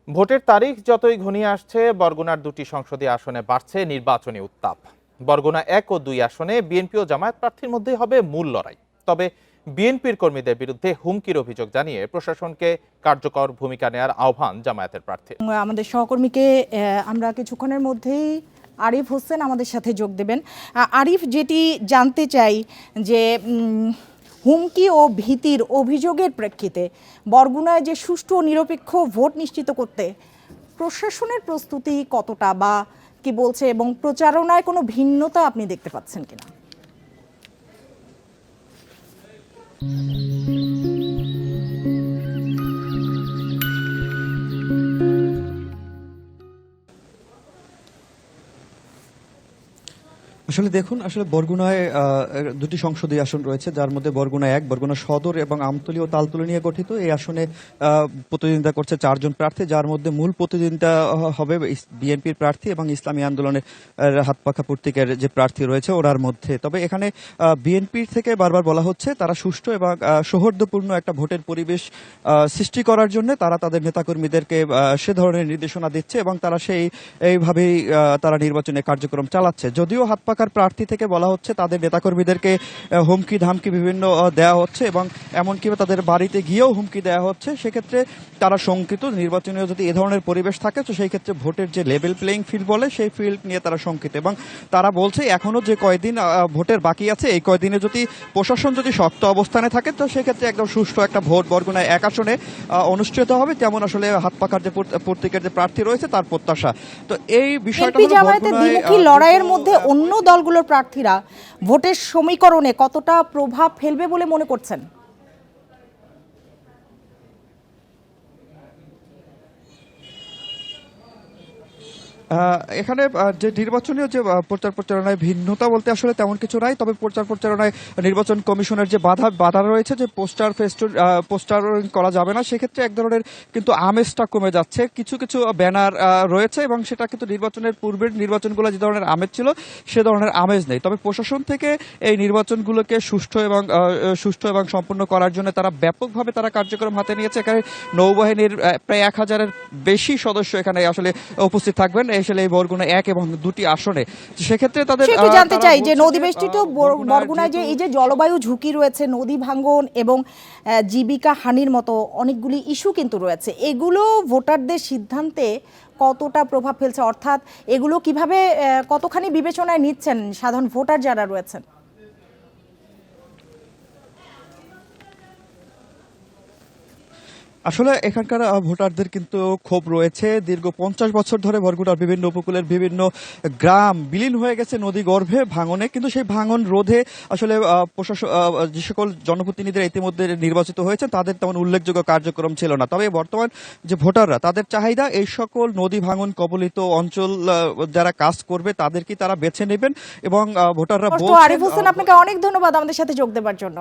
ভোটের তারিখ যতই ঘনিয়ে আসছে বরগুনার দুটি সংসদীয় আসনে বাড়ছে নির্বাচনী উত্তাপ। বরগুনা 1 ও 2 আসনে বিএনপি ও জামায়াত প্রার্থীর মধ্যে হবে মূল লড়াই। তবে বিএনপির কর্মীদের বিরুদ্ধে হুমকির অভিযোগ জানিয়ে প্রশাসনকে কার্যকর ভূমিকা নেওয়ার আহ্বান জামায়াতের প্রার্থীর। আমাদের সহকর্মীকে আমরা কিছুক্ষণের মধ্যেই আরিফ হোসেন আমাদের সাথে যোগ দেবেন। আরিফ, যেটি জানতে চাই যে হুমকি ও ভীতির অভিযোগের প্রেক্ষিতে বরগুনায় যে সুষ্ঠু ও নিরপেক্ষ ভোট নিশ্চিত করতে প্রশাসনের প্রস্তুতি কতটা বা কি বলছে, এবং প্রচারণায় কোনো ভিন্নতা আপনি দেখতে পাচ্ছেন কিনা? আসলে দেখুন, আসলে বরগুনায় দুটি সংসদীয় আসন রয়েছে, যার মধ্যে বরগুনা 1, বরগুনা সদর এবং আমতলী ও তালতলী নিয়ে গঠিত। এই আসনে প্রতিদ্বন্দ্বিতা করছে 4 জন প্রার্থী, যার মধ্যে মূল প্রতিদ্বন্দ্বিতা হবে বিএনপির প্রার্থী এবং ইসলামী আন্দোলনের হাতপাখা প্রতীকের যে প্রার্থী রয়েছে ওনার মধ্যে। তবে এখানে বিএনপির থেকে বারবার বলা হচ্ছে তারা সুষ্ঠু এবং সৌহার্দ্যপূর্ণ একটা ভোটের পরিবেশ সৃষ্টি করার জন্য তারা তাদের নেতাকর্মীদেরকে সে ধরনের নির্দেশনা দিচ্ছে এবং তারা এইভাবেই তারা নির্বাচনে কার্যক্রম চালাচ্ছে। যদিও হাতপাখার প্রার্থী থেকে বলা হচ্ছে তাদের নেতাকর্মীদেরকে হুমকি ধামকি বিভিন্ন দেওয়া হচ্ছে এবং এমনকি তাদের বাড়িতে গিয়েও হুমকি দেওয়া হচ্ছে। সেক্ষেত্রে তারা শঙ্কিত, নির্বাচনীয় যদি এ ধরনের পরিবেশ থাকে তো সেই ক্ষেত্রে ভোটের যে লেভেল প্লেইং ফিল্ড বলে সেই ফিল্ড নিয়ে তারা শঙ্কিত এবং তারা বলছে এখনো যে কয়দিন ভোটের বাকি আছে এই কয়দিনে যদি প্রশাসন যদি শক্ত অবস্থানে থাকে তো সেক্ষেত্রে একদম সুষ্ঠু একটা ভোট বরগুনায় 1 আসনে অনুষ্ঠিত হবে, যেমন আসলে হাতপাখার যে প্রতীকের যে প্রার্থী রয়েছে তার প্রত্যাশা। তো এই বিষয়টা লড়াইয়ের মধ্যে অন্য দলগুলোর প্রার্থীরা ভোটের সমীকরণে কতটা প্রভাব ফেলবে বলে মনে করছেন? এখানে যে নির্বাচনীয় যে প্রচার প্রচারণায় ভিন্নতা বলতে আসলে তেমন কিছু নাই। তবে প্রচার প্রচারণায় নির্বাচন কমিশনের যে বাধা রয়েছে যে পোস্টার করা যাবে না, সেক্ষেত্রে এক ধরনের কিন্তু আমেজটা কমে যাচ্ছে। কিছু কিছু ব্যানার রয়েছে এবং সেটা কিন্তু নির্বাচনের পূর্বের নির্বাচনগুলো যে ধরনের আমেজ ছিল সে ধরনের আমেজ নেই। তবে প্রশাসন থেকে এই নির্বাচনগুলোকে সুষ্ঠু এবং সম্পূর্ণ করার জন্য তারা ব্যাপকভাবে তারা কার্যক্রম হাতে নিয়েছে। এখানে নৌবাহিনীর প্রায় 1000-এর বেশি সদস্য এখানে আসলে উপস্থিত থাকবেন আসলে এই বরগুনা 1 এবং 2টি আসনে। সেক্ষেত্রে তাদের জানতে চাই যে নদীবেষ্টিত বরগুনায় যে এই যে জলবায়ু ঝুঁকি রয়েছে, নদী ভাঙ্গন এবং জীবিকা হানির মতো অনেকগুলি ইস্যু কিন্তু রয়েছে, এগুলো ভোটারদের সিদ্ধান্তে কতটা প্রভাব ফেলছে? অর্থাৎ এগুলো কিভাবে কতখানি বিবেচনায় নিচ্ছেন সাধারণ ভোটার যারা রয়েছেন? আসলে এখানকার ভোটারদের কিন্তু ক্ষোভ রয়েছে। দীর্ঘ 50 বছর ধরে বরগুনার বিভিন্ন উপকূলের বিভিন্ন গ্রাম বিলীন হয়ে গেছে নদী গর্ভে ভাঙনে, কিন্তু সেই ভাঙন রোধে আসলে প্রশাসন যে সকল জনপ্রতিনিধিরা ইতিমধ্যে নির্বাচিত হয়েছে তাদের তেমন উল্লেখযোগ্য কার্যক্রম ছিল না। তবে বর্তমান যে ভোটাররা তাদের চাহিদা এই সকল নদী ভাঙন কবলিত অঞ্চল যারা কাজ করবে তাদেরকে তারা বেছে নেবেন এবং ভোটাররা আরিফ হোসেন, আপনাকে অনেক ধন্যবাদ আমাদের সাথে যোগ দেওয়ার জন্য।